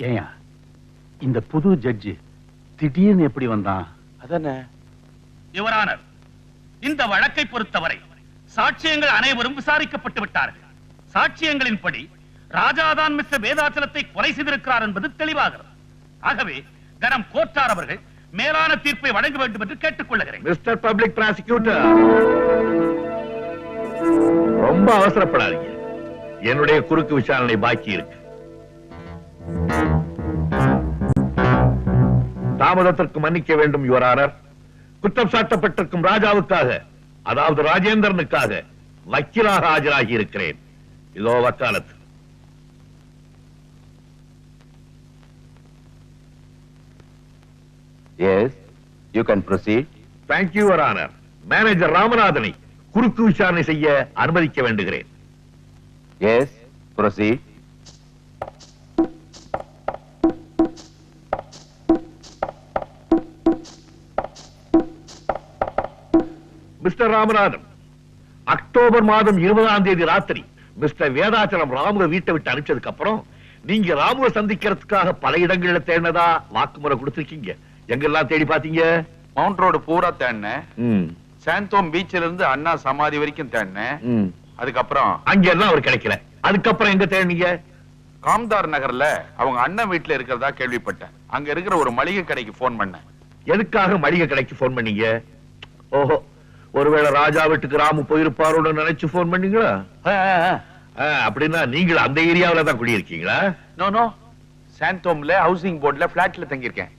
ஏயா இந்த புது ஜட்ஜி திடீர்னு எப்படி வந்தான்? அதானே. யுவர் ஆனர், இந்த வழக்கை பொறுத்தவரை சாட்சியங்கள் அனைவரும் விசாரிக்கப்பட்டு விட்டார்கள். சாட்சியங்களின்படி ராஜாதான் மிஸ்டர் வேதாச்சலத்தை கொலை செய்திருக்கிறார் என்பது தெளிவாகிறது. ஆகவே கனம் கோட்டார் அவர்கள் மேலான தீர்ப்பை வழங்க வேண்டும் என்று கேட்டுக் கொள்கிறேன். மிஸ்டர் பப்ளிக் பிராசிக்யூட்டர், ரொம்ப அவசரப்படாதீங்க. என்னுடைய குறுக்கு விசாரணை பாக்கி இருக்கு. தாமதத்திற்கு மன்னிக்க வேண்டும் யுவர் ஆனர். குற்றம் சாட்டப்பட்டிருக்கும் ராஜாவுக்காக, அதாவது ராஜேந்திரனுக்காக வக்கீலாக ஆஜராகி இருக்கிறேன். இதோ வக்காலத்து. Yes, you can proceed. Thank you, Your Honor. Manager ராமநாதனை குறுக்கு விசாரணை செய்ய அனுமதிக்க வேண்டுகிறேன். Yes, proceed. Mister Ramanathan, October மாதம் 20ஆம் தேதி ராத்திரி மிஸ்டர் வேதாச்சலம் ராமுவ வீட்டை விட்டு அனுப்பிச்சதுக்கு அப்புறம் நீங்க ராமுவ சந்திக்கிறதுக்காக பல இடங்கள்ல தேடினதா வாக்குமூலம் கொடுத்திருக்கீங்க. எங்கெல்லாம் தேடி பாத்தீங்க? மவுண்ட் ரோடு பூரா தேடினேன். சாந்தோம் பீச்சில இருந்து அண்ணா சமாதி வரைக்கும் தேடினேன். அதுக்கப்புறம் அங்க எல்லாம் அவர் கிடைக்கல. அதுக்கப்புறம் எங்க தேடினீங்க? காம்தார் நகர்ல அவங்க அண்ணன் வீட்டுல இருக்கிறதா கேள்விப்பட்டேன். அங்க இருக்கிற ஒரு மளிகை கடைக்கு போன் பண்ணேன். எதுக்காக மளிகை கடைக்கு போன் பண்ணீங்க? ஓஹோ, ஒருவேளை ராஜா வீட்டுக்கு ராமு போயிருப்பாரோட நினைச்சு போன் பண்ணீங்களா? அப்படின்னா நீங்க அந்த ஏரியாவில தான் குடியிருக்கீங்களா? நோ நோ, சாந்தோம்ல ஹவுசிங் போர்டுல பிளாட்ல தங்கியிருக்கேன்.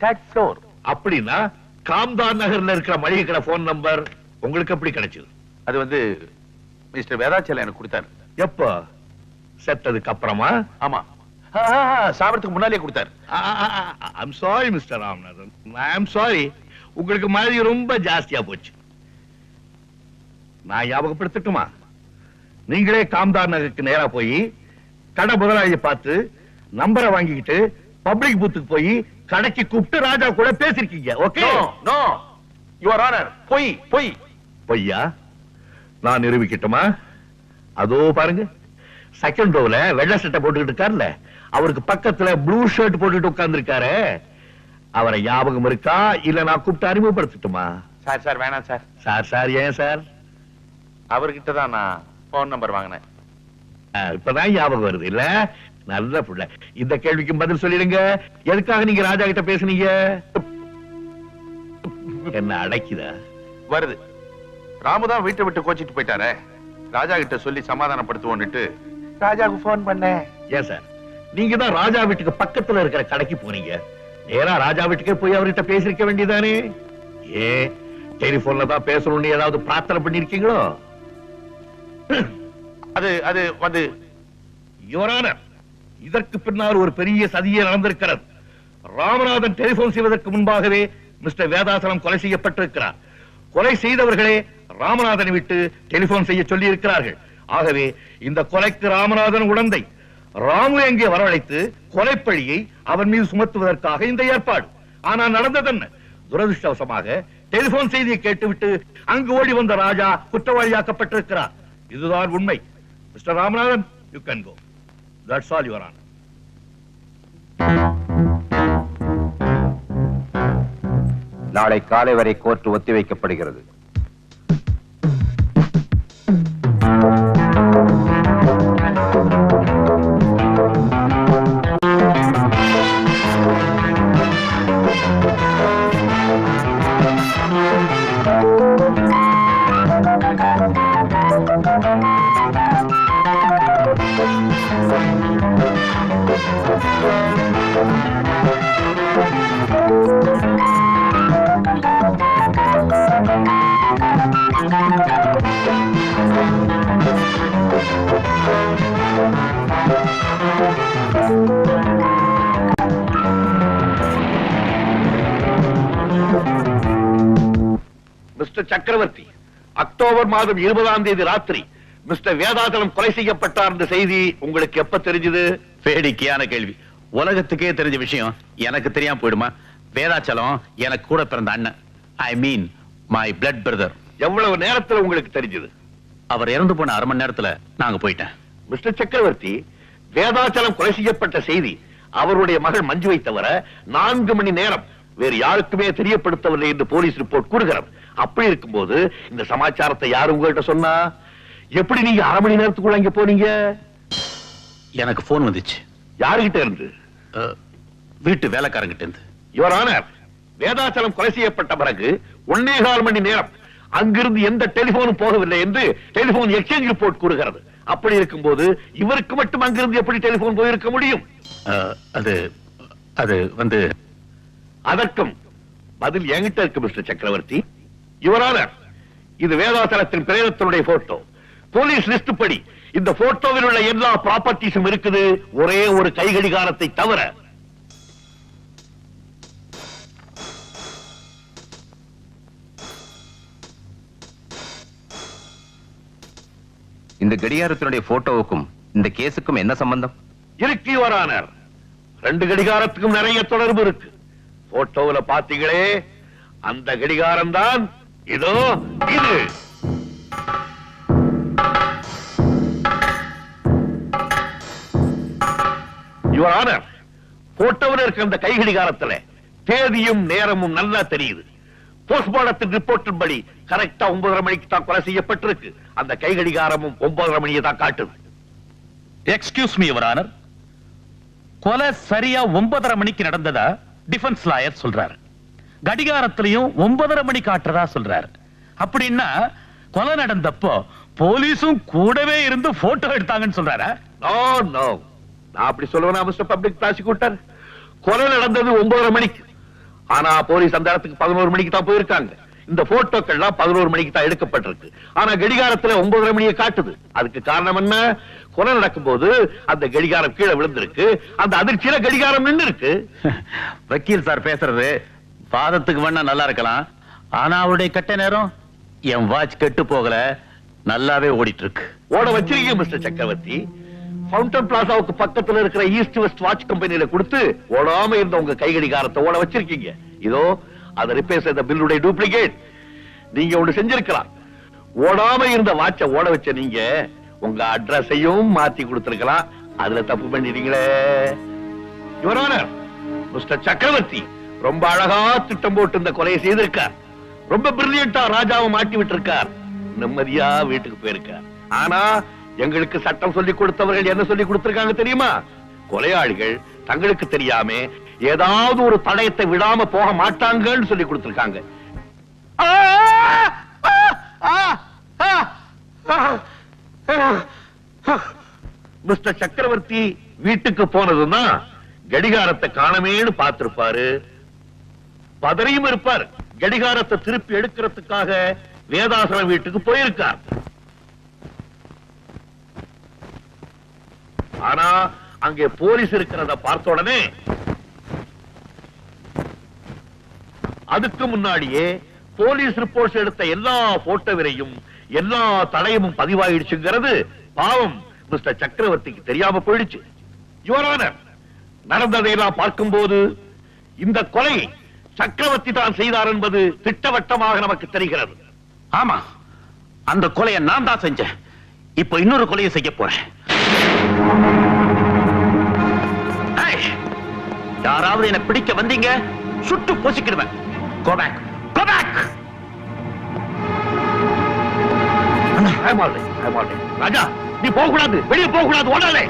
Third floor. அப்படின்னா காம்தார் நகர்ல இருக்கிற மளிகை கடை போன் நம்பர் உங்களுக்கு எப்படி கிடைச்சது? அது வந்து மிஸ்டர் வேதாச்சலம் எனக்கு கொடுத்தாரு. எப்ப? செத்ததுக்கு அப்புறமா? ஆமா, சாவறதுக்கு முன்னாலே கொடுத்தாரு. I'm sorry mister Ramanathan, I'm sorry. உங்களுக்கு மாதிரி ரொம்ப ஜாஸ்தியா போச்சு. நான் ஞாபகப்படுத்தட்டுமா? நீங்களே காம்தார் நகருக்கு நேரா போய் கடை முதலாளியை பார்த்து நம்பரை வாங்கிக்கிட்டு பப்ளிக் பூத்துக்கு போய் கடைக்கு கூப்பிட்டு ராஜா கூட பேசிருக்கீங்க. ஓகே? நோ யுவர் ஆனர், பொய் பொய். பொய்யா? நான் நிரூபிக்கட்டுமா? அதோ பாருங்க, செகண்ட் ரோல வெள்ளை சட்டை போட்டுக்கிட்டு இருக்காருல்ல, அவருக்கு பக்கத்துல ப்ளூ ஷர்ட் போட்டுட்டு உட்கார்ந்து இருக்காரு. அவரை ஞாபகம் இருக்கா? இல்ல நான் கூப்பிட்டு அறிமுகப்படுத்தட்டுமா? சார் சார் வேணாம் சார். சார் சார் ஏன் சார்? அவர்கிட்ட தான் நான் போன் நம்பர் வாங்கினேன். இப்பதான் ஞாபகம் வருது இல்ல? நல்ல புள்ள. இந்த கேள்விக்கு பதில் சொல்லிடுங்க. எதுக்காக நீங்க ராஜா கிட்ட பேசுனீங்க? என்ன அடைக்குதா? வருது. ராமுதான் வீட்டை விட்டு கோச்சிட்டு போயிட்டாரே, ராஜா கிட்ட சொல்லி சமாதானப்படுத்துவோன்னுட்டு ராஜாவுக்கு போன் பண்ணேன். ஏன் சார், நீங்க தான் ராஜா வீட்டுக்கு பக்கத்துல இருக்கிற கடைக்கு போனீங்க. நேரா ராஜா வீட்டுக்கே போய் அவர்கிட்ட பேசிருக்க வேண்டியதானே? ஏன் டெலிபோன்ல தான் பேசணும்னு ஏதாவது பிரார்த்தனை பண்ணிருக்கீங்களோ? அது அது வந்து யுவர் ஆனர், இதற்கு பின்னால் ஒரு பெரிய சதியே நடந்திருக்கிறது. ராமநாதன் டெலிபோன் செய்வதற்கு முன்பாகவே மிஸ்டர் வேதாசலம் கொலை செய்யப்பட்டிருக்கிறார். கொலை செய்தவர்களே ராமநாதனை விட்டு டெலிபோன் செய்ய சொல்லி இருக்கிறார்கள். ஆகவே இந்த கொலைக்கு ராமநாதன் உடந்தை. ராமு எங்கே வரவழைத்து கொலைப்பழியை அவன் மீது சுமத்துவதற்காக இந்த ஏற்பாடு. ஆனால் நடந்ததென்ன? துரதிருஷ்டவசமாக டெலிபோன் செய்தியை கேட்டுவிட்டு அங்கு ஓடி வந்த ராஜா குற்றவாளியாக்கப்பட்டிருக்கிறார். இதுதான் உண்மை. Mister Ramanathan, you can go. That's all your honour. நாளை காலை வரை கோர்ட் ஒத்திவைக்கப்படுகிறது. மிஸ்டர் சக்கரவர்த்தி, அக்டோபர் மாதம் 20ஆம் தேதி ராத்திரி மிஸ்டர் வேதாச்சலம் கொலை செய்யப்பட்டார் என்ற செய்தி உங்களுக்கு எப்ப தெரிஞ்சது? வேடிக்கையான கேள்வி. உலகத்துக்கே தெரிஞ்ச விஷயம் எனக்கு தெரியாம போயிடுமா? வேதாச்சலம் எனக்கு கூட பிறந்த அண்ணன். ஐ மீன் மை பிளட் பிரதர். எவ்வளவு நேரத்தில் உங்களுக்கு தெரிஞ்சது? அவர் இறந்து போன 1/2 மணி நேரத்துல நாங்க போயிட்டேன். மிஸ்டர் சக்கரவர்த்தி, வேதாச்சலம் கொலை செய்யப்பட்ட செய்தி அவருடைய மகள் மஞ்சுவை தவிர 4 மணி நேரம் வேறு யாருக்குமே தெரியப்படுத்தவில்லை என்று போலீஸ் ரிப்போர்ட் கூறுகிறது. அப்படி இருக்கும்போது இந்த சமாச்சாரத்தை யாரு உங்கள்கிட்ட சொன்னா? எப்படி நீங்க 1/2 மணி நேரத்துக்குள்ள இங்க போனீங்க? எனக்கு போன் வந்துச்சு. யாருகிட்ட இருந்து? வீட்டு வேலைக்காரங்கிட்ட இருந்து. யுவர் ஆனர், வேதாச்சலம் கொலை செய்யப்பட்ட பிறகு 1.25 மணி நேரம் அங்கிருந்து எந்த டெலிபோனும் போகவில்லை என்று டெலிபோன் எக்ஸ்சேஞ்ச் ரிப்போர்ட் கூறுகிறது. அப்படி இருக்கும்போது இவருக்கு மட்டும் அங்கிருந்து எப்படி டெலிபோன் போயிருக்க முடியும்? அது வந்து அதற்கும் பதில் என்கிட்ட இருக்கு மிஸ்டர் சக்கரவர்த்தி. யுவர் ஆனர், இது வேதாச்சலத்தின் பிரேதத்தினுடைய போட்டோ. போலீஸ் லிஸ்ட் படி இந்த போட்டோவில் உள்ள எல்லா ப்ராப்பர்ட்டிஸும் இருக்குது, ஒரே ஒரு கைகடிகாரத்தை தவிர. இந்த கடிகாரத்தினுடைய போட்டோவுக்கும் இந்த கேஸுக்கும் என்ன சம்பந்தம்? இருக்கு யுவர் ஆனர். 2 கடிகாரத்துக்கும் நிறைய தொடர்பு இருக்கு. போட்டோவில் பாத்தீங்களே, அந்த கடிகாரம் தான் இதோ இது. யுவர் ஆனர், போட்டோவில் இருக்க அந்த கை கடிகாரத்துல தேதியும் நேரமும் நல்லா தெரியுது. போஸ்ட்மார்டத்தின் ரிப்போர்ட்டின் படி கரெக்டா 9:30 மணிக்கு தான் கொலை செய்யப்பட்டிருக்கு. அந்த கை கடிகாரமும் 9:30 மணியை தான் காட்டுது. எக்ஸ்கியூஸ் மீ யுவர் ஆனர், கொலை சரியா 9:30 மணிக்கு நடந்ததா டிஃபென்ஸ் லாயர் சொல்றாரு. கடிகாரத்திலையும் 9:30 மணி காட்டுறதா சொல்றாரு. அப்படின்னா கொலை நடந்தப்போ போலீஸும் கூடவே இருந்து போட்டோ எடுத்தாங்கன்னு சொல்றாரா? நோ நோ, நான் அப்படி சொல்லுவேனா மிஸ்டர் பப்ளிக் ப்ராசிக்யூட்டர்? கொலை நடந்தது 9:30 மணிக்கு. ஆனா போலீஸ் அந்த இடத்துக்கு 11 மணிக்கு தான் போயிருக்காங்க. இந்த போட்டோக்கள்லாம் 11 மணிக்கு தான் எடுக்கப்பட்டிருக்கு. ஆனா கடிகாரத்துல 9:30 மணியை காட்டுது. அதுக்கு காரணம் என்ன? கொலை நடக்கும் போது அந்த கடிகாரம் கீழே விழுந்திருக்கு. அந்த அதிர்ச்சியில கடிகாரம் நின்று இருக்கு. வக்கீல் சார் பேசுறது வாதத்துக்கு வேணா நல்லா இருக்கலாம். ஆனா அவருடைய கட்ட நேரம் என் வாட்ச் கெட்டு போகல, நல்லாவே ஓடிட்டு இருக்கு. ஓட வச்சிருக்கீங்க மிஸ்டர் சக்கரவர்த்தி. ஃபவுண்டன் பிளாசாவுக்கு பக்கத்துல இருக்கிற ஈஸ்ட் வெஸ்ட் வாட்ச் கம்பெனியில கொடுத்து ஓடாம இருந்த உங்க கை கடிகாரத்தை ஓட வச்சிருக்கீங்க. இதோ அதை ரிப்பேர் செய்த பில்லுடைய டூப்ளிகேட். நீங்க ஒண்ணு செஞ்சிருக்கலாம். ஓடாம இருந்த வாட்சை ஓட வச்ச நீங்க உங்க அட்ரஸையும் மாத்தி கொடுத்திருக்கலாம். அதுல தப்பு பண்ணிட்டீங்களே. யுவர் ஆனர், மிஸ்டர் சக்கரவர்த்தி ரொம்ப அழகா திட்டம் போட்டு இந்த கொலையை செய்திருக்கார். ரொம்ப பிரில்லியண்டா ராஜாவை மாட்டி விட்டிருக்கார். நிம்மதியா வீட்டுக்கு போயிருக்கார். ஆனா எங்களுக்கு சட்டம் சொல்லி கொடுத்தவர்கள் என்ன சொல்லி கொடுத்திருக்காங்க தெரியுமா? கொலையாளிகள் தங்களுக்கு தெரியாம ஏதாவது ஒரு தடயத்தை விடாம போக மாட்டாங்கன்னு சொல்லி கொடுத்திருக்காங்க. மிஸ்டர் சக்கரவர்த்தி வீட்டுக்கு போனதுதான் கடிகாரத்தை காணமேன்னு பார்த்திருப்பாரு. பதறியும் இருப்பார். கடிகாரத்தை திருப்பி எடுக்கிறதுக்காக வேதாசலம் வீட்டுக்கு போயிருக்கார். ஆனா அங்கே போலீஸ் இருக்கிறத பார்த்த உடனே அதுக்கு முன்னாடியே போலீஸ் ரிப்போர்ட்ஸ் எடுத்த எல்லா போட்டோவிலையும் எல்லா தடயமும் பதிவாயிடுச்சுங்கிறது பாவம் மிஸ்டர் சக்கரவர்த்திக்கு தெரியாம போயிடுச்சு. யுவர் ஆனர், நடந்ததையெல்லாம் பார்க்கும்போது இந்த கொலை சக்கரவர்த்தி தான் செய்தார் என்பது திட்டவட்டமாக நமக்கு தெரிகிறது. ஆமா, அந்த கொலையை நான் தான் செஞ்சேன். இப்ப இன்னொரு கொலையை செய்ய போறேன். யாராவது என்ன பிடிக்க வந்தீங்க, சுட்டு போசிக்கிடுவேன். Go back. Go back. ராஜா, நீ போக கூடாது, வெளியே போக கூடாது, ஓடாதே.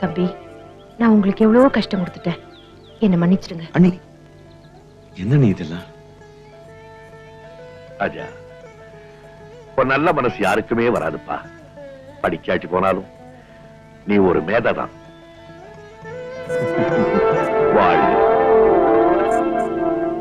தம்பி, நான் உங்களுக்கு எவ்வளவோ கஷ்டம் கொடுத்துட்டேன். என்ன மன்னிச்சிடுங்க. அண்ணி, என்ன நீ இதெல்லாம்? ராஜா, ஒரு நல்ல மனசு யாருக்குமே வராதுப்பா. படிக்காட்டி போனாலும் நீ ஒரு மேதைதான்.